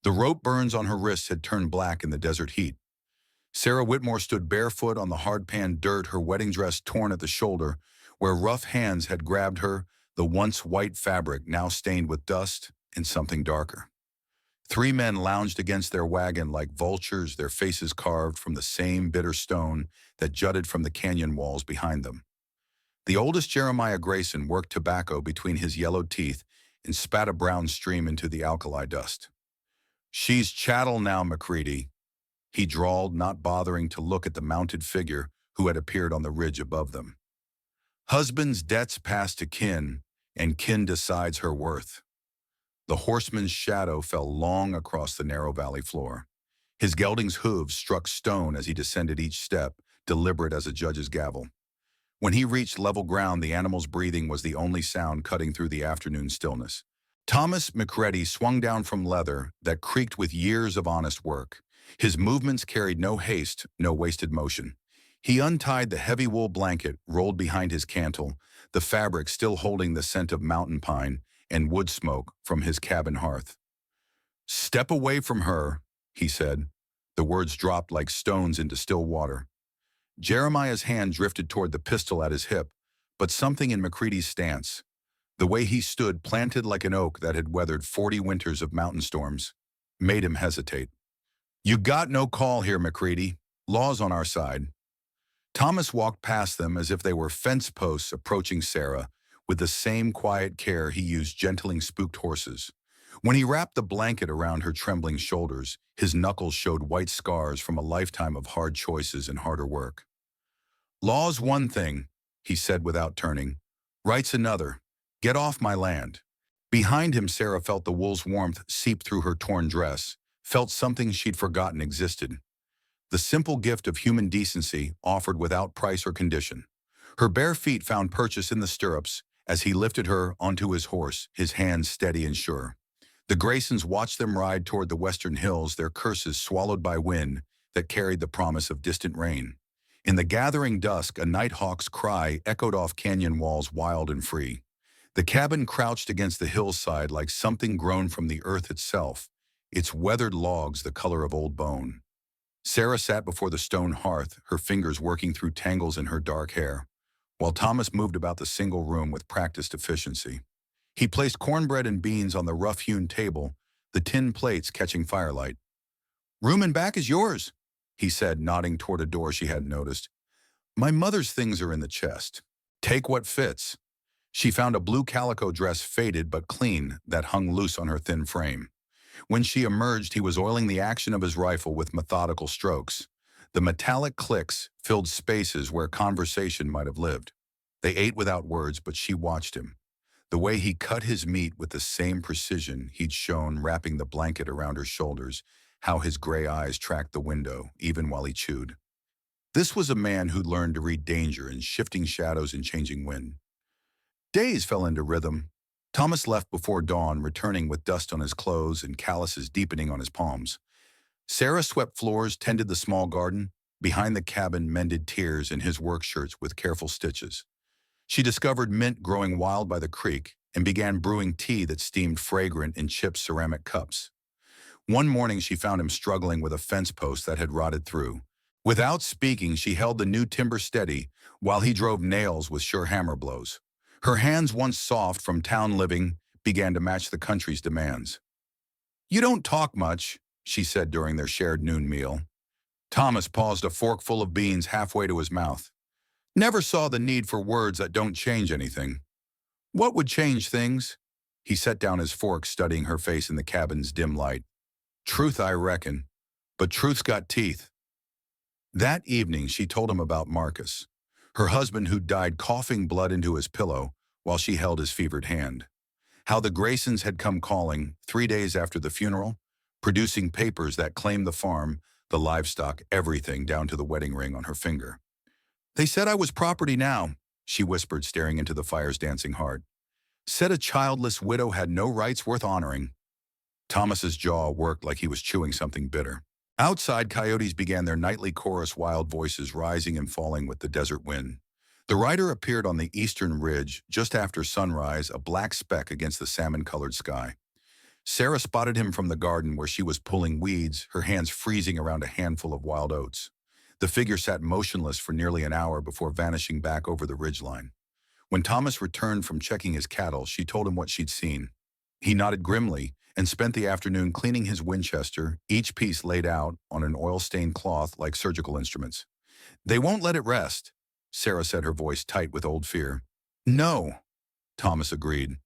The rope burns on her wrists had turned black in the desert heat. Sarah Whitmore stood barefoot on the hard-pan dirt, her wedding dress torn at the shoulder, where rough hands had grabbed her, the once white fabric now stained with dust and something darker. Three men lounged against their wagon like vultures, their faces carved from the same bitter stone that jutted from the canyon walls behind them. The oldest, Jeremiah Grayson, worked tobacco between his yellowed teeth and spat a brown stream into the alkali dust. "She's chattel now, McCready," he drawled, not bothering to look at the mounted figure who had appeared on the ridge above them. "Husband's debts pass to kin, and kin decides her worth." The horseman's shadow fell long across the narrow valley floor. His gelding's hooves struck stone as he descended each step, deliberate as a judge's gavel. When he reached level ground, the animal's breathing was the only sound cutting through the afternoon stillness. Thomas McCready swung down from leather that creaked with years of honest work. His movements carried no haste, no wasted motion. He untied the heavy wool blanket rolled behind his cantle, the fabric still holding the scent of mountain pine and wood smoke from his cabin hearth. "Step away from her," he said. The words dropped like stones into still water. Jeremiah's hand drifted toward the pistol at his hip, but something in McCready's stance, the way he stood planted like an oak that had weathered 40 winters of mountain storms, made him hesitate. "You got no call here, McCready. Law's on our side." Thomas walked past them as if they were fence posts, approaching Sarah with the same quiet care he used gentling spooked horses. When he wrapped the blanket around her trembling shoulders, his knuckles showed white scars from a lifetime of hard choices and harder work. "Law's one thing," he said without turning. "Right's another. Get off my land." Behind him, Sarah felt the wool's warmth seep through her torn dress, felt something she'd forgotten existed. The simple gift of human decency offered without price or condition. Her bare feet found purchase in the stirrups as he lifted her onto his horse, his hands steady and sure. The Graysons watched them ride toward the western hills, their curses swallowed by wind that carried the promise of distant rain. In the gathering dusk, a nighthawk's cry echoed off canyon walls wild and free. The cabin crouched against the hillside like something grown from the earth itself, its weathered logs the color of old bone. Sarah sat before the stone hearth, her fingers working through tangles in her dark hair, while Thomas moved about the single room with practiced efficiency. He placed cornbread and beans on the rough-hewn table, the tin plates catching firelight. "Room and back is yours," he said, nodding toward a door she hadn't noticed. "My mother's things are in the chest. Take what fits." She found a blue calico dress, faded but clean, that hung loose on her thin frame. When she emerged, he was oiling the action of his rifle with methodical strokes. The metallic clicks filled spaces where conversation might have lived. They ate without words, but she watched him. The way he cut his meat with the same precision he'd shown wrapping the blanket around her shoulders, how his gray eyes tracked the window, even while he chewed. This was a man who'd learned to read danger in shifting shadows and changing wind. Days fell into rhythm. Thomas left before dawn, returning with dust on his clothes and calluses deepening on his palms. Sarah swept floors, tended the small garden. Behind the cabin, mended tiers in his work shirts with careful stitches. She discovered mint growing wild by the creek and began brewing tea that steamed fragrant in chipped ceramic cups. One morning, she found him struggling with a fence post that had rotted through. Without speaking, she held the new timber steady while he drove nails with sure hammer blows. Her hands, once soft from town living, began to match the country's demands. "You don't talk much," she said during their shared noon meal. Thomas paused, a forkful of beans halfway to his mouth. "Never saw the need for words that don't change anything." "What would change things?" He set down his fork, studying her face in the cabin's dim light. "Truth, I reckon. But truth's got teeth." That evening, she told him about Marcus, her husband who died coughing blood into his pillow while she held his fevered hand. How the Graysons had come calling 3 days after the funeral, producing papers that claimed the farm, the livestock, everything down to the wedding ring on her finger. "They said I was property now," she whispered, staring into the fire's dancing heart. "Said a childless widow had no rights worth honoring." Thomas's jaw worked like he was chewing something bitter. Outside, coyotes began their nightly chorus, wild voices rising and falling with the desert wind. The rider appeared on the eastern ridge just after sunrise, a black speck against the salmon-colored sky. Sarah spotted him from the garden where she was pulling weeds, her hands freezing around a handful of wild oats. The figure sat motionless for nearly an hour before vanishing back over the ridgeline. When Thomas returned from checking his cattle, she told him what she'd seen. He nodded grimly and spent the afternoon cleaning his Winchester, each piece laid out on an oil-stained cloth like surgical instruments. "They won't let it rest," Sarah said, her voice tight with old fear. "No," Thomas agreed.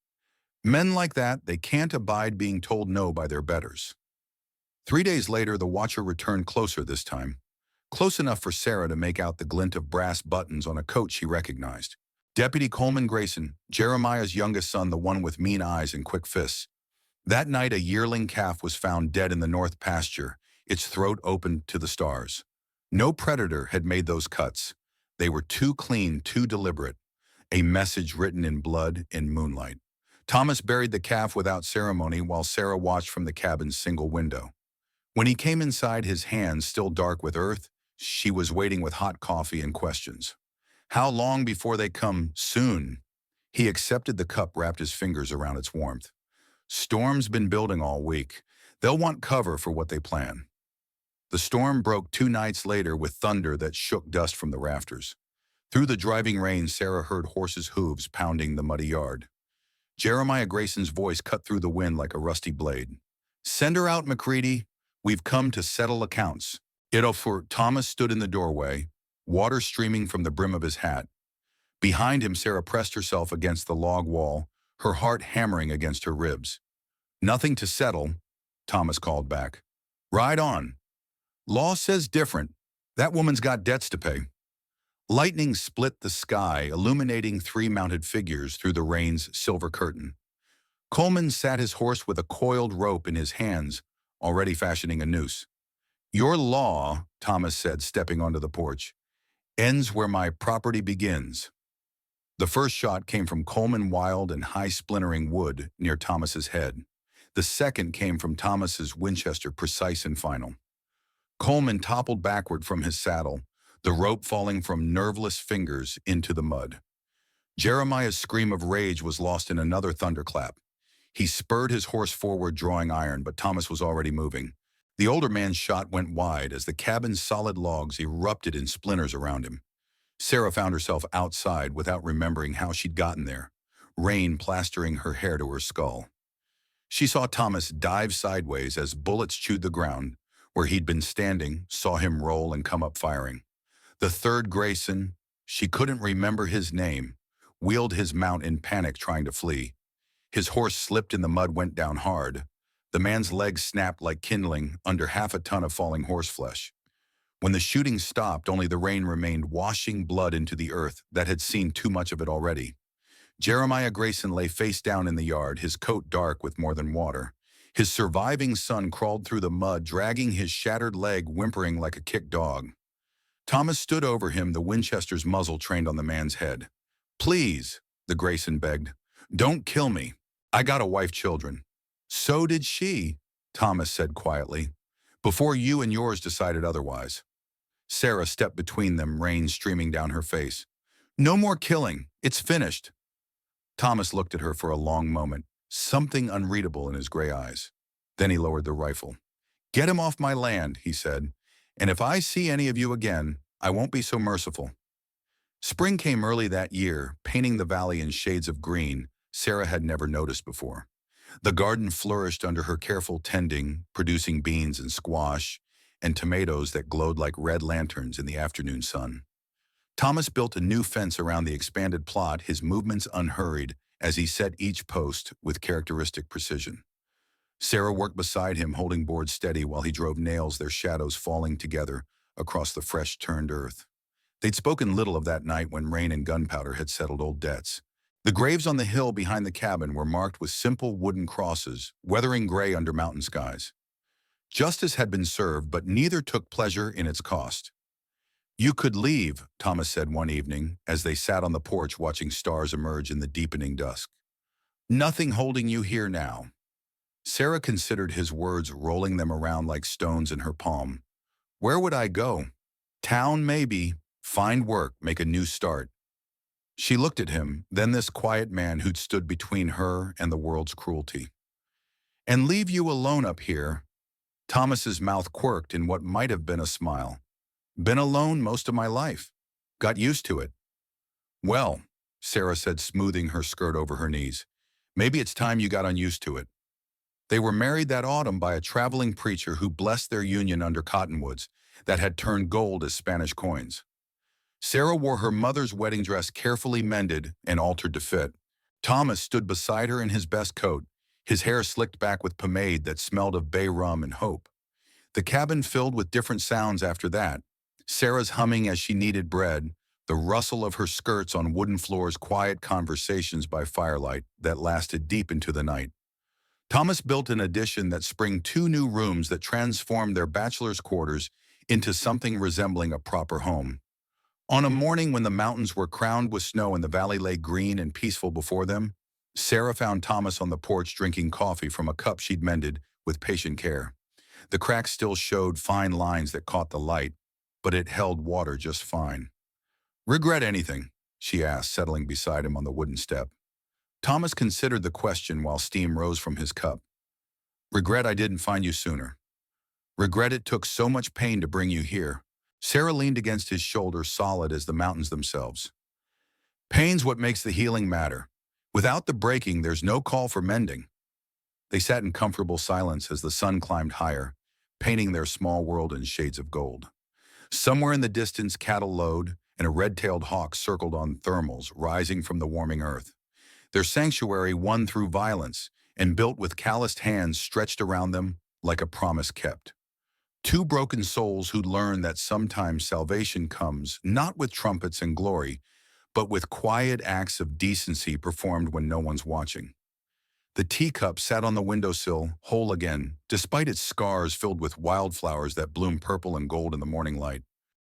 "Men like that, they can't abide being told no by their betters." 3 days later, the watcher returned closer this time. Close enough for Sarah to make out the glint of brass buttons on a coat she recognized. Deputy Coleman Grayson, Jeremiah's youngest son, the one with mean eyes and quick fists. That night, a yearling calf was found dead in the north pasture, its throat opened to the stars. No predator had made those cuts. They were too clean, too deliberate. A message written in blood in moonlight. Thomas buried the calf without ceremony while Sarah watched from the cabin's single window. When he came inside, his hands still dark with earth, she was waiting with hot coffee and questions. "How long before they come? Soon." He accepted the cup, wrapped his fingers around its warmth. "Storm's been building all week. They'll want cover for what they plan." The storm broke 2 nights later with thunder that shook dust from the rafters. Through the driving rain, Sarah heard horses' hooves pounding the muddy yard. Jeremiah Grayson's voice cut through the wind like a rusty blade. "Send her out, McCready. We've come to settle accounts." Thomas stood in the doorway, water streaming from the brim of his hat. Behind him, Sarah pressed herself against the log wall, her heart hammering against her ribs. "Nothing to settle," Thomas called back. "Ride on. Law says different. That woman's got debts to pay." Lightning split the sky, illuminating 3 mounted figures through the rain's silver curtain. Coleman sat his horse with a coiled rope in his hands, already fashioning a noose. "Your law," Thomas said, stepping onto the porch, "ends where my property begins." The first shot came from Coleman, wild and high-splintering wood near Thomas's head. The second came from Thomas's Winchester, precise and final. Coleman toppled backward from his saddle, the rope falling from nerveless fingers into the mud. Jeremiah's scream of rage was lost in another thunderclap. He spurred his horse forward, drawing iron, but Thomas was already moving. The older man's shot went wide as the cabin's solid logs erupted in splinters around him. Sarah found herself outside without remembering how she'd gotten there, rain plastering her hair to her skull. She saw Thomas dive sideways as bullets chewed the ground. Where he'd been standing, saw him roll and come up firing. The third Grayson, she couldn't remember his name, wheeled his mount in panic, trying to flee. His horse slipped in the mud, went down hard. The man's legs snapped like kindling under half a ton of falling horseflesh. When the shooting stopped, only the rain remained, washing blood into the earth that had seen too much of it already. Jeremiah Grayson lay face down in the yard, his coat dark with more than water. His surviving son crawled through the mud, dragging his shattered leg, whimpering like a kicked dog. Thomas stood over him, the Winchester's muzzle trained on the man's head. "Please," the Grayson begged, "don't kill me. I got a wife, children." "So did she," Thomas said quietly, "before you and yours decided otherwise." Sarah stepped between them, rain streaming down her face. "No more killing. It's finished." Thomas looked at her for a long moment, something unreadable in his gray eyes. Then he lowered the rifle. "Get him off my land," he said, "and if I see any of you again, I won't be so merciful." Spring came early that year, painting the valley in shades of green Sarah had never noticed before. The garden flourished under her careful tending, producing beans and squash and tomatoes that glowed like red lanterns in the afternoon sun. Thomas built a new fence around the expanded plot, his movements unhurried as he set each post with characteristic precision. Sarah worked beside him, holding boards steady while he drove nails, their shadows falling together across the fresh-turned earth. They'd spoken little of that night when rain and gunpowder had settled old debts. The graves on the hill behind the cabin were marked with simple wooden crosses, weathering gray under mountain skies. Justice had been served, but neither took pleasure in its cost. "You could leave," Thomas said one evening, as they sat on the porch watching stars emerge in the deepening dusk. "Nothing holding you here now." Sarah considered his words, rolling them around like stones in her palm. "Where would I go? Town, maybe. Find work, make a new start." She looked at him, then this quiet man who'd stood between her and the world's cruelty. And leave you alone up here. Thomas's mouth quirked in what might have been a smile. Been alone most of my life. Got used to it. Well, Sarah said, smoothing her skirt over her knees, maybe it's time you got unused to it. They were married that autumn by a traveling preacher who blessed their union under cottonwoods that had turned gold as Spanish coins. Sarah wore her mother's wedding dress carefully mended and altered to fit. Thomas stood beside her in his best coat, his hair slicked back with pomade that smelled of bay rum and hope. The cabin filled with different sounds after that. Sarah's humming as she kneaded bread, the rustle of her skirts on wooden floors, quiet conversations by firelight that lasted deep into the night. Thomas built an addition that sprang 2 new rooms that transformed their bachelor's quarters into something resembling a proper home. On a morning when the mountains were crowned with snow and the valley lay green and peaceful before them, Sarah found Thomas on the porch drinking coffee from a cup she'd mended with patient care. The cracks still showed fine lines that caught the light, but it held water just fine. "Regret anything?" she asked, settling beside him on the wooden step. Thomas considered the question while steam rose from his cup. "Regret I didn't find you sooner. Regret it took so much pain to bring you here." Sarah leaned against his shoulder, solid as the mountains themselves. "Pain's what makes the healing matter. Without the breaking, there's no call for mending." They sat in comfortable silence as the sun climbed higher, painting their small world in shades of gold. Somewhere in the distance, cattle lowed, and a red-tailed hawk circled on thermals rising from the warming earth. Their sanctuary won through violence and built with calloused hands stretched around them like a promise kept. 2 broken souls who'd learned that sometimes salvation comes not with trumpets and glory, but with quiet acts of decency performed when no one's watching. The teacup sat on the windowsill, whole again, despite its scars filled with wildflowers that bloomed purple and gold in the morning light.